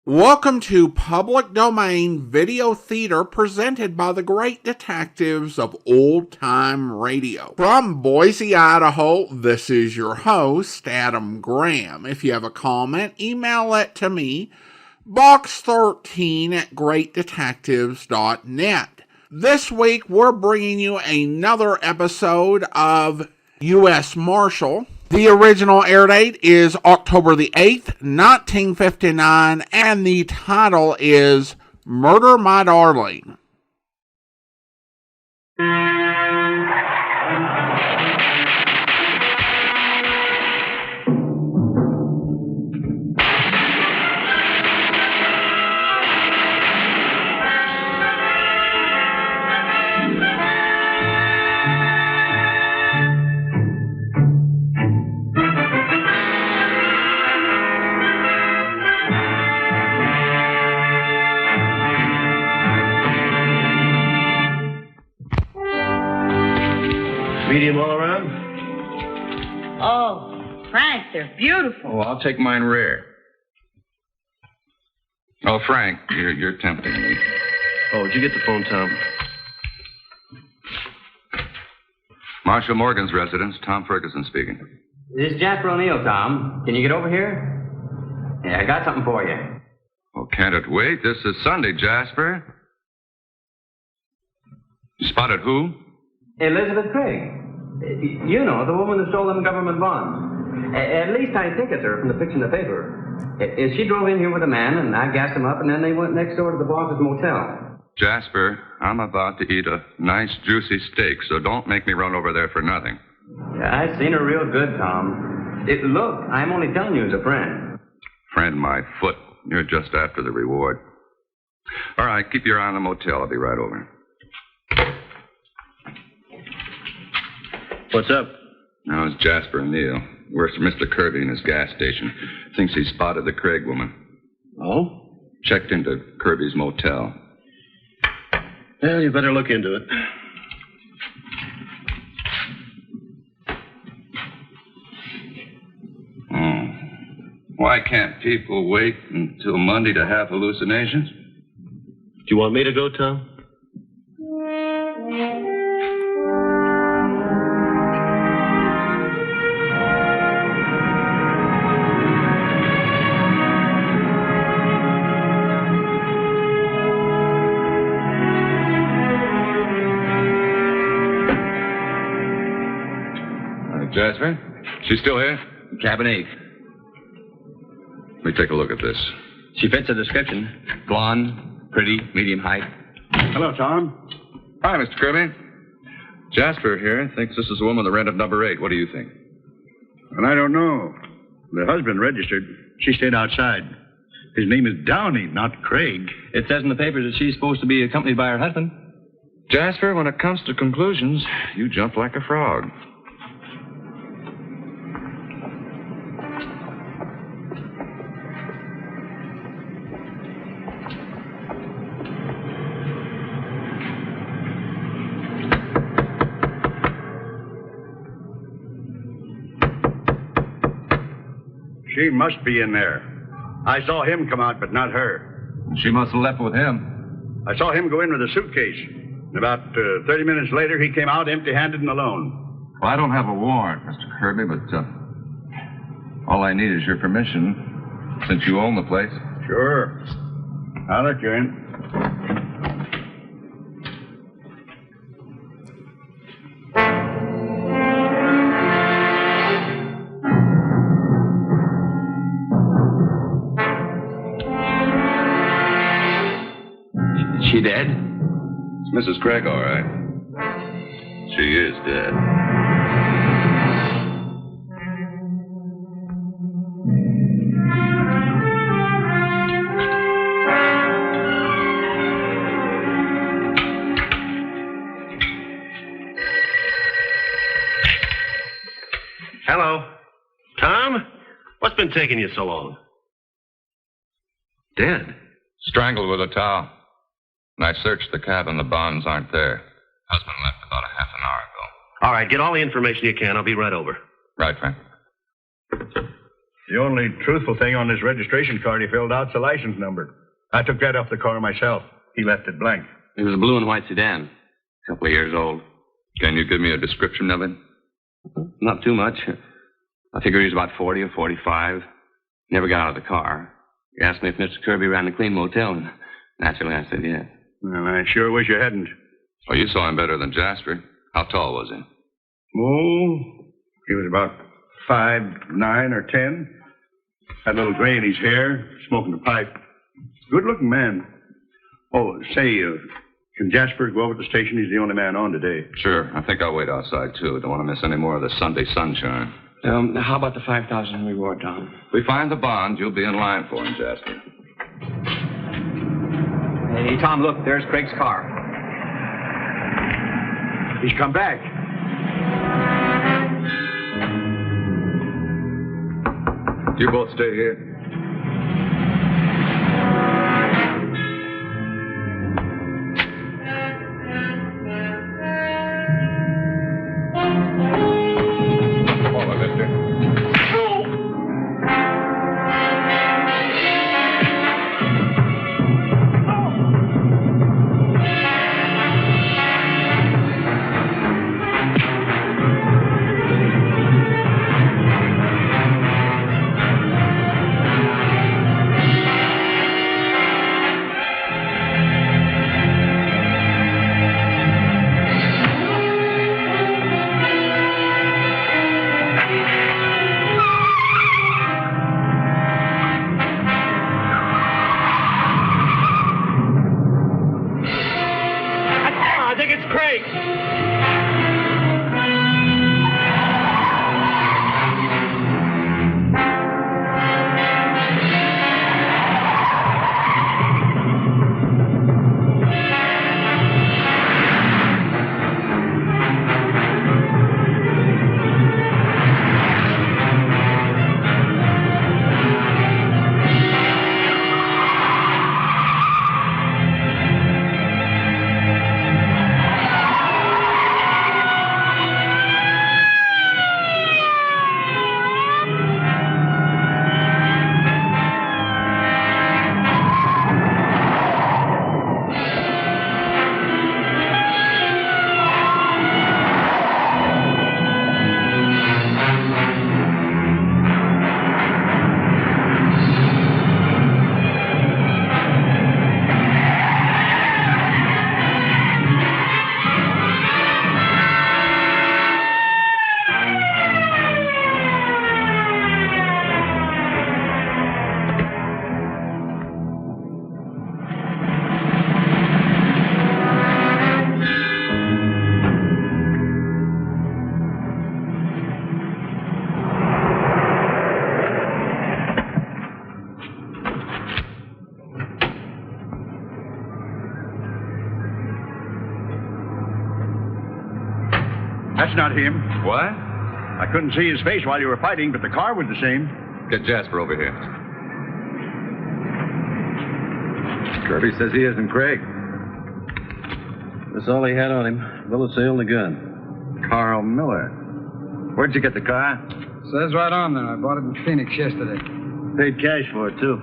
Welcome to Public Domain Video Theater presented by the great detectives of Old Time Radio. From Boise, Idaho, this is your host, Adam Graham. If you have a comment, email it to me, box13@greatdetectives.net. This week, we're bringing you another episode of U.S. Marshal. The original air date is October the 8th, 1959, and the title is Murder My Darling. Medium all around? Oh, Frank, they're beautiful. Oh, I'll take mine rare. Oh, Frank, you're tempting me. Oh, did you get the phone, Tom? Marshal Morgan's residence, Tom Ferguson speaking. This is Jasper O'Neill, Tom. Can you get over here? Yeah, I got something for you. Oh, can't it wait? This is Sunday, Jasper. You spotted who? Elizabeth Craig. You know, the woman who stole them government bonds. At least I think it's her from the picture in the paper. She drove in here with a man, and I gassed him up, and then they went next door to the boss's motel. Jasper, I'm about to eat a nice, juicy steak, so don't make me run over there for nothing. Yeah, I seen her real good, Tom. Look, I'm only telling you as a friend. Friend, my foot. You're just after the reward. All right, keep your eye on the motel. I'll be right over. What's up? Now, it's Jasper O'Neill. Works for Mr. Kirby in his gas station. Thinks he spotted the Craig woman. Oh? Checked into Kirby's motel. Well, you better look into it. Why can't people wait until Monday to have hallucinations? Do you want me to go, Tom? Jasper? She's still here? Cabin 8. Let me take a look at this. She fits the description. Blonde, pretty, medium height. Hello, Tom. Hi, Mr. Kirby. Jasper here thinks this is the woman that rented number 8. What do you think? And I don't know. The husband registered. She stayed outside. His name is Downey, not Craig. It says in the papers that she's supposed to be accompanied by her husband. Jasper, when it comes to conclusions, you jump like a frog. She must be in there. I saw him come out, but not her. She must have left with him. I saw him go in with a suitcase. About 30 minutes later, he came out empty-handed and alone. Well, I don't have a warrant, Mr. Kirby, but all I need is your permission, since you own the place. Sure. I'll let you in. She dead? It's Mrs. Craig, all right. She is dead. Hello. Tom? What's been taking you so long? Dead? Strangled with a towel. And I searched the cabin. The bonds aren't there. Husband left about a half an hour ago. All right, get all the information you can. I'll be right over. Right, Frank. The only truthful thing on this registration card he filled out's the license number. I took that off the car myself. He left it blank. It was a blue and white sedan. A couple of years old. Can you give me a description of it? Not too much. I figured he was about 40 or 45. Never got out of the car. He asked me if Mr. Kirby ran the Clean Motel, and naturally I said yes. Well, I sure wish you hadn't. Oh, you saw him better than Jasper. How tall was he? Oh, he was about 5'9" or 10. Had a little gray in his hair, smoking a pipe. Good-looking man. Oh, say, can Jasper go over to the station? He's the only man on today. Sure. I think I'll wait outside, too. Don't want to miss any more of the Sunday sunshine. How about the 5,000 reward, Tom? If we find the bond, you'll be in line for him, Jasper. Hey, Tom, look, there's Craig's car. He's come back. You both stay here. That's not him. What? I couldn't see his face while you were fighting, but the car was the same. Get Jasper over here. Kirby says he isn't Craig. That's all he had on him. Bullet sale and a gun. Carl Miller. Where'd you get the car? Says right on there. I bought it in Phoenix yesterday. Paid cash for it, too.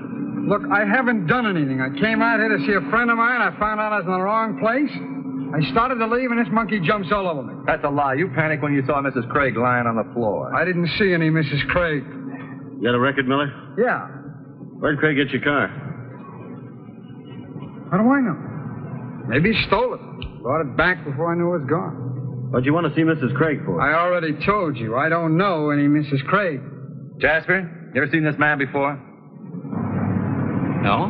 Look, I haven't done anything. I came out here to see a friend of mine. I found out I was in the wrong place. I started to leave, and this monkey jumps all over me. That's a lie. You panicked when you saw Mrs. Craig lying on the floor. I didn't see any Mrs. Craig. You got a record, Miller? Yeah. Where'd Craig get your car? How do I know? Maybe he stole it. Brought it back before I knew it was gone. What'd you want to see Mrs. Craig for? I already told you. I don't know any Mrs. Craig. Jasper, you ever seen this man before? No?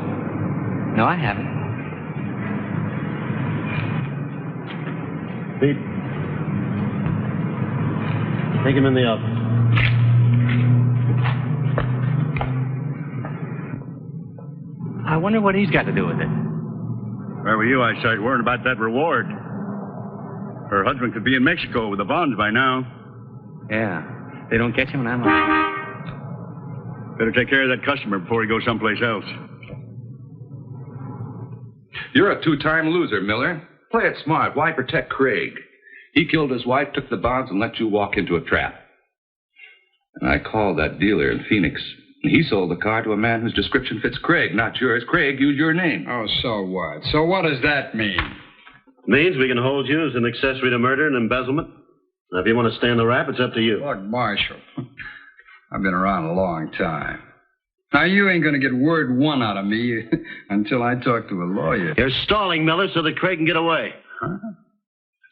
No, I haven't. Pete. Take him in the office. I wonder what he's got to do with it. Where were you? I started worrying about that reward. Her husband could be in Mexico with the bonds by now. Yeah. They don't catch him, and I'm like... Better take care of that customer before he goes someplace else. You're a two-time loser, Miller. Play it smart. Why protect Craig? He killed his wife, took the bonds, and let you walk into a trap. And I called that dealer in Phoenix. He sold the car to a man whose description fits Craig, not yours. Craig used your name. Oh, so what? So what does that mean? Means we can hold you as an accessory to murder and embezzlement. Now, if you want to stand the rap, it's up to you. Look, Marshal, I've been around a long time. Now, you ain't going to get word one out of me until I talk to a lawyer. You're stalling, Miller, so that Craig can get away. Huh?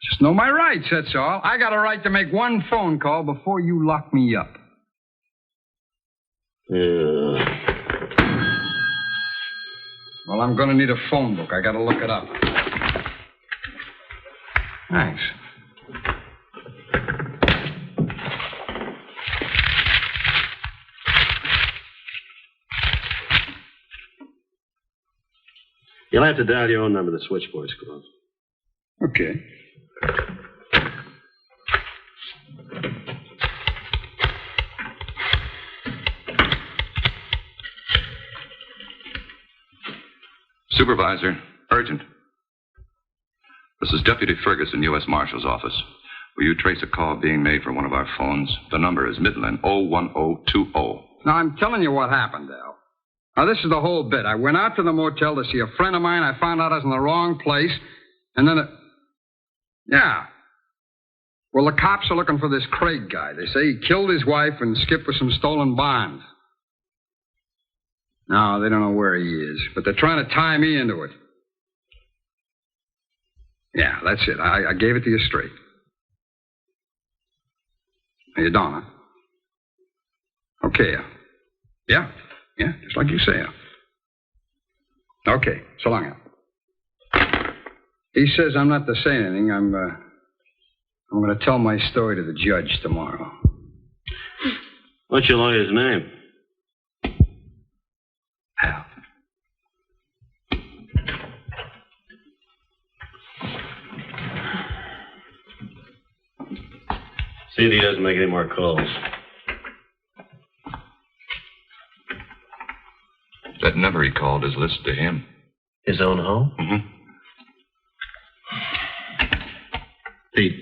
Just know my rights, that's all. I got a right to make one phone call before you lock me up. Well, I'm going to need a phone book. I got to look it up. Thanks. You'll have to dial your own number. The switchboard's closed. Okay. Supervisor, urgent. This is Deputy Ferguson, U.S. Marshal's office. Will you trace a call being made from one of our phones? The number is Midland 01020. Now, I'm telling you what happened, Al. Now, this is the whole bit. I went out to the motel to see a friend of mine. I found out I was in the wrong place. And then, yeah. Well, the cops are looking for this Craig guy. They say he killed his wife and skipped with some stolen bonds. No, they don't know where he is, but they're trying to tie me into it. Yeah, that's it. I gave it to you straight. You don't, huh? Okay. Yeah, just like you say. Okay, so long, Al. He says I'm not to say anything. I'm going to tell my story to the judge tomorrow. What's your lawyer's name? Al. See if he doesn't make any more calls. That number he called is listed to him. His own home? Mm-hmm. Pete,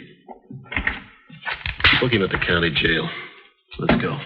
book him at the county jail. Let's go.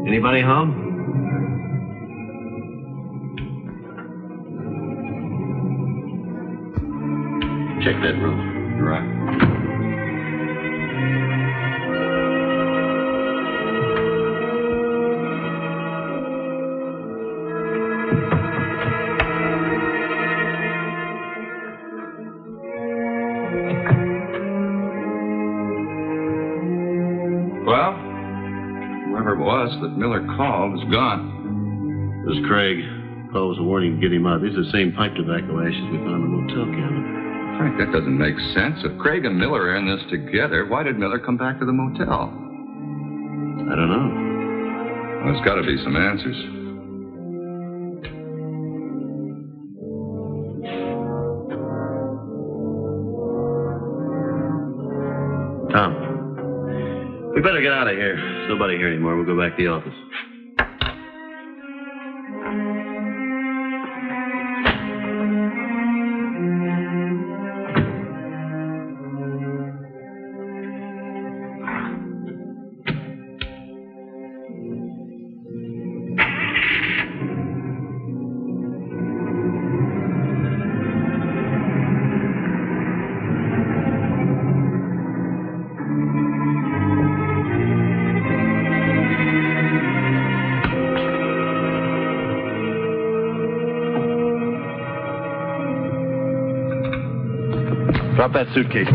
Anybody home? Check that room. Right. Well, whoever it was that Miller called is gone. This is Craig. Paul was a warning to get him out. These are the same pipe tobacco ashes we found in the motel cabin. Frank, that doesn't make sense. If Craig and Miller are in this together, why did Miller come back to the motel? I don't know. Well, there's got to be some answers. Tom, we better get out of here. There's nobody here anymore. We'll go back to the office. Drop that suitcase.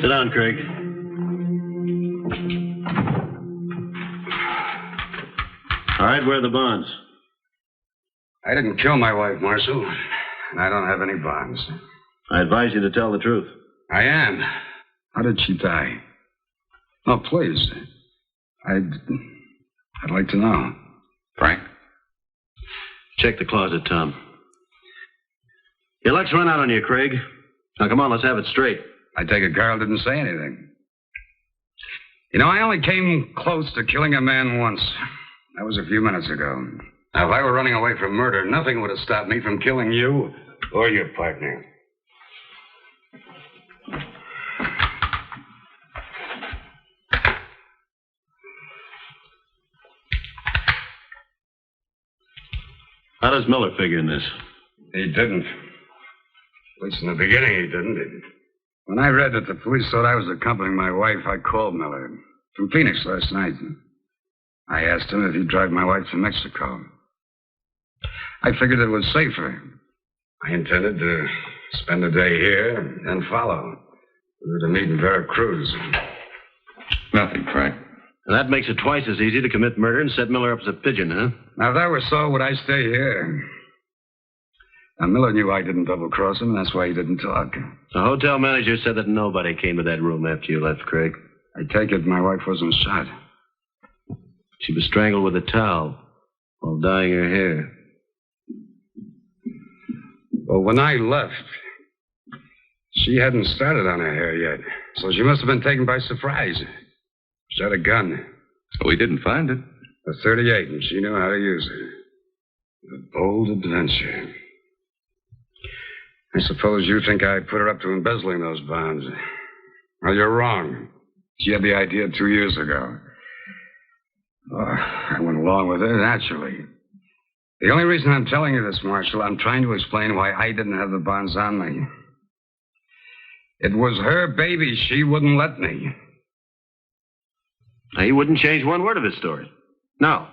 Sit down, Craig. All right, where are the bonds? I didn't kill my wife, Marshal, and I don't have any bonds. I advise you to tell the truth. I am. How did she die? Oh, please. I'd like to know. Frank? Check the closet, Tom. Your luck's run out on you, Craig. Now, come on, let's have it straight. I take it Carl didn't say anything. You know, I only came close to killing a man once. That was a few minutes ago. Now, if I were running away from murder, nothing would have stopped me from killing you or your partner. How does Miller figure in this? He didn't. At least in the beginning, he didn't. When I read that the police thought I was accompanying my wife, I called Miller from Phoenix last night. I asked him if he'd drive my wife to Mexico. I figured it was safer. I intended to spend the day here and follow. We were to meet in Veracruz. Nothing, Frank. And that makes it twice as easy to commit murder and set Miller up as a pigeon, huh? Now, if that were so, would I stay here? Now, Miller knew I didn't double-cross him, and that's why he didn't talk. The hotel manager said that nobody came to that room after you left, Craig. I take it my wife wasn't shot. She was strangled with a towel while dyeing her hair. Well, when I left, she hadn't started on her hair yet, so she must have been taken by surprise. She had a gun. We didn't find it. A .38, and she knew how to use it. A bold adventure. I suppose you think I put her up to embezzling those bonds. Well, you're wrong. She had the idea 2 years ago. Oh, I went along with her, naturally. The only reason I'm telling you this, Marshal, I'm trying to explain why I didn't have the bonds on me. It was her baby. She wouldn't let me. Now, he wouldn't change one word of his story. No.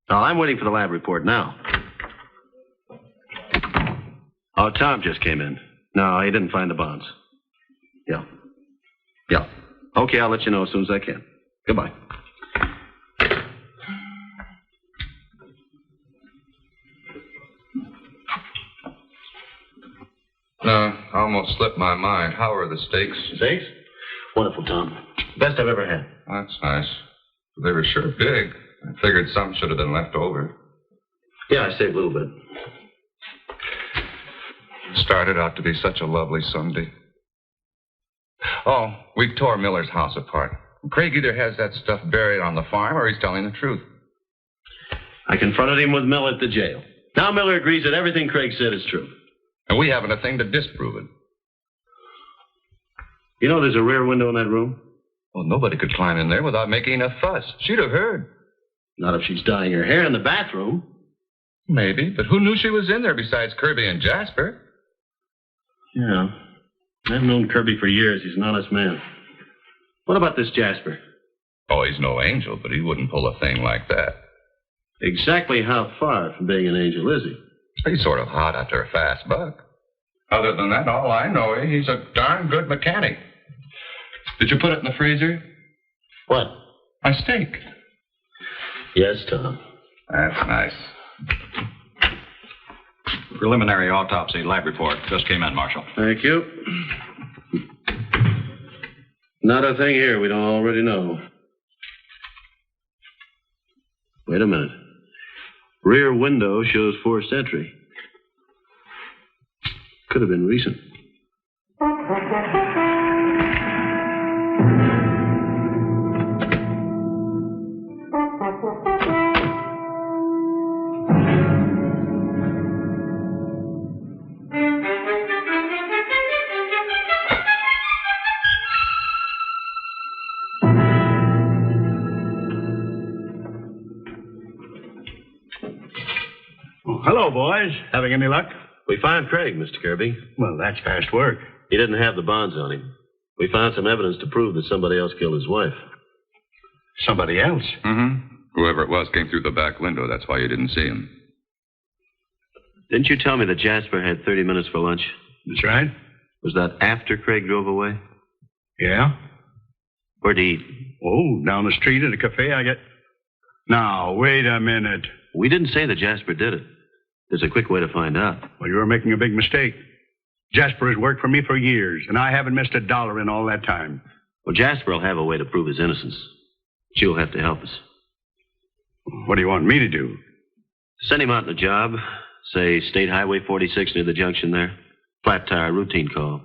Oh, I'm waiting for the lab report now. Oh, Tom just came in. No, he didn't find the bonds. Yeah. Okay, I'll let you know as soon as I can. Goodbye. No, I almost slipped my mind. How are the steaks? Steaks? Wonderful, Tom. Best I've ever had. That's nice. They were sure big. I figured some should have been left over. Yeah, I saved a little bit. Started out to be such a lovely Sunday. Oh, we tore Miller's house apart. Craig either has that stuff buried on the farm or he's telling the truth. I confronted him with Miller at the jail. Now Miller agrees that everything Craig said is true. And we haven't a thing to disprove it. You know there's a rear window in that room? Well, nobody could climb in there without making a fuss. She'd have heard. Not if she's dyeing her hair in the bathroom. Maybe, but who knew she was in there besides Kirby and Jasper? Yeah. I've known Kirby for years. He's an honest man. What about this Jasper? Oh, he's no angel, but he wouldn't pull a thing like that. Exactly how far from being an angel is he? He's sort of hot after a fast buck. Other than that, all I know is he's a darn good mechanic. Did you put it in the freezer? What? My steak. Yes, Tom. That's nice. Preliminary autopsy lab report just came in, Marshal. Thank you. Not a thing here we don't already know. Wait a minute. Rear window shows forced entry. Could have been recent. hello, boys. Having any luck? We found Craig, Mr. Kirby. Well, that's fast work. He didn't have the bonds on him. We found some evidence to prove that somebody else killed his wife. Somebody else? Mm-hmm. Whoever it was came through the back window. That's why you didn't see him. Didn't you tell me that Jasper had 30 minutes for lunch? That's right. Was that after Craig drove away? Yeah? Where'd he eat? Oh, down the street at a cafe, I get... Now, wait a minute. We didn't say that Jasper did it. There's a quick way to find out. Well, you're making a big mistake. Jasper has worked for me for years, and I haven't missed $1 in all that time. Well, Jasper will have a way to prove his innocence. But you'll have to help us. What do you want me to do? Send him out on a job. Say, State Highway 46 near the junction there. Flat tire, routine call.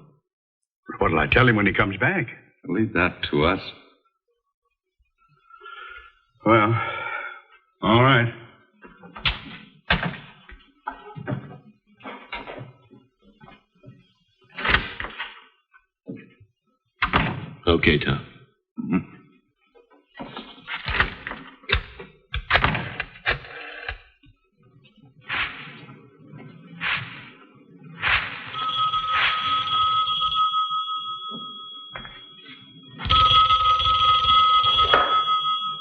What'll I tell him when he comes back? Leave that to us. Well, all right. Okay, Tom. Mm-hmm.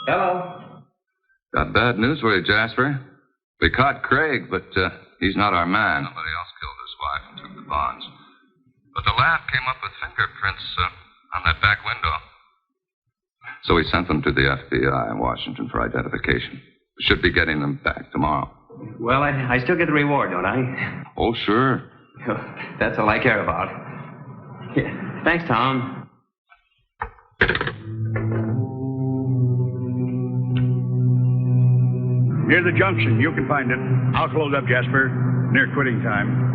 Hello. Got bad news for you, Jasper. We caught Craig, but he's not our man. Somebody else killed his wife and took the bonds. But the lab came up with fingerprints on that back window. So we sent them to the FBI in Washington for identification. We should be getting them back tomorrow. Well, I still get the reward, don't I? Oh, sure. That's all I care about. Yeah. Thanks, Tom. Near the junction. You can find it. I'll close up, Jasper. Near quitting time.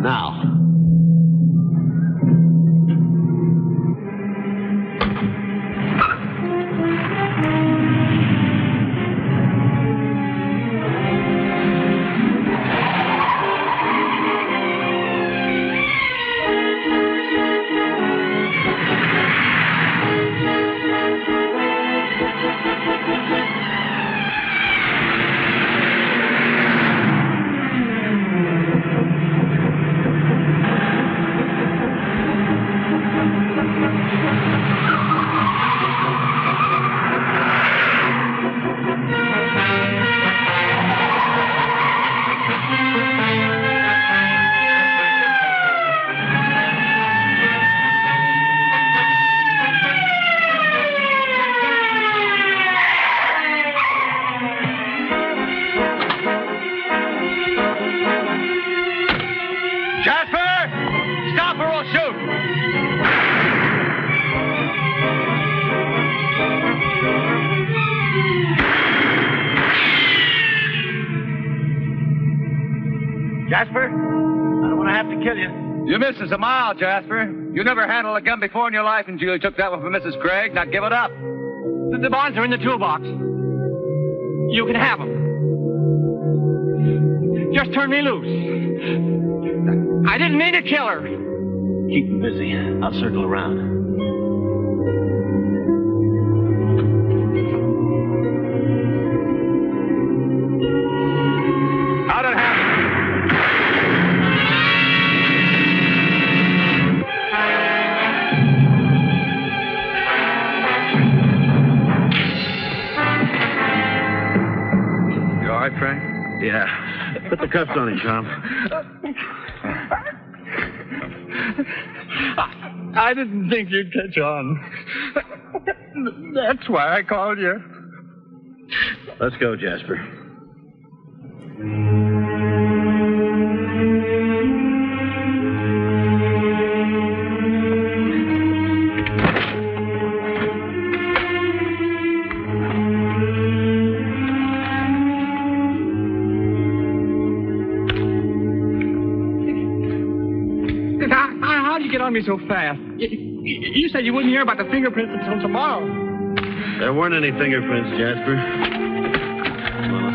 Now. Jasper, I don't want to have to kill you. You missed us a mile, Jasper. You never handled a gun before in your life until you took that one from Mrs. Craig. Now give it up. The bonds are in the toolbox. You can have them. Just turn me loose. I didn't mean to kill her. Keep him busy. I'll circle around. How'd it happen? You all right, Frank? Yeah. Put the cuffs on him, Tom. I didn't think you'd catch on. That's why I called you. Let's go, Jasper. get on me so fast? You said you wouldn't hear about the fingerprints until tomorrow. There weren't any fingerprints, Jasper. Come on,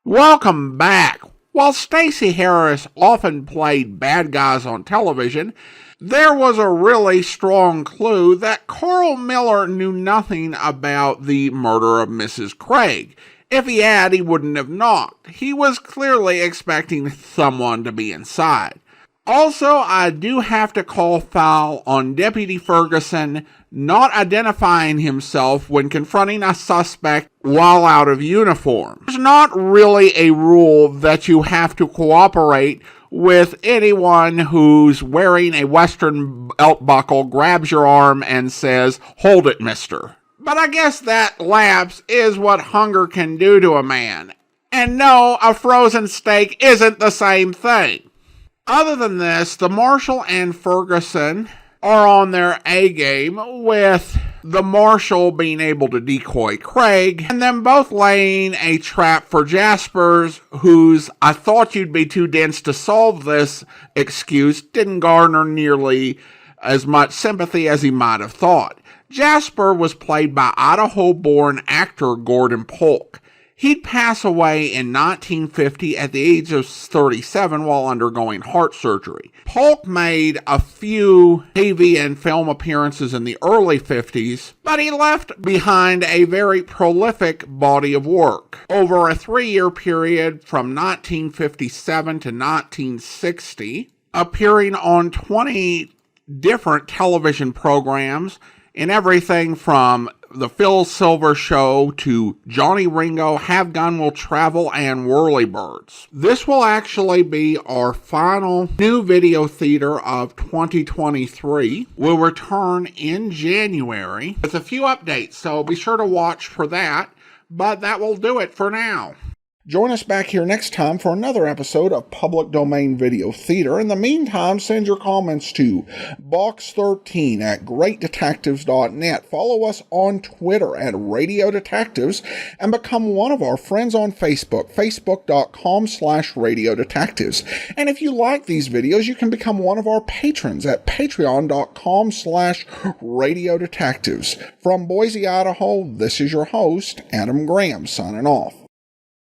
Welcome back. While Stacey Harris often played bad guys on television, there was a really strong clue that Carl Miller knew nothing about the murder of Mrs. Craig. If he had, he wouldn't have knocked. He was clearly expecting someone to be inside. Also, I do have to call foul on Deputy Ferguson not identifying himself when confronting a suspect while out of uniform. There's not really a rule that you have to cooperate with anyone who's wearing a Western belt buckle, grabs your arm, and says, "Hold it, mister." But I guess that lapse is what hunger can do to a man. And no, a frozen steak isn't the same thing. Other than this, the Marshal and Ferguson are on their A game, with the Marshal being able to decoy Craig, and them both laying a trap for Jaspers, whose "I thought you'd be too dense to solve this" excuse didn't garner nearly as much sympathy as he might have thought. Jasper was played by Idaho-born actor Gordon Polk. He'd pass away in 1950 at the age of 37 while undergoing heart surgery. Polk made a few TV and film appearances in the early 50s, but he left behind a very prolific body of work. Over a 3-year period from 1957 to 1960, appearing on 20 different television programs in everything from The Phil Silver Show to Johnny Ringo, Have Gun Will Travel, and Whirlybirds. This will actually be our final new video theater of 2023. We'll return in January with a few updates, so be sure to watch for that. But that will do it for now. Join us back here next time for another episode of Public Domain Video Theater. In the meantime, send your comments to box13@greatdetectives.net. Follow us on Twitter at Radio Detectives and become one of our friends on Facebook, facebook.com/Radio Detectives. And if you like these videos, you can become one of our patrons at patreon.com/Radio Detectives. From Boise, Idaho, this is your host, Adam Graham, signing off.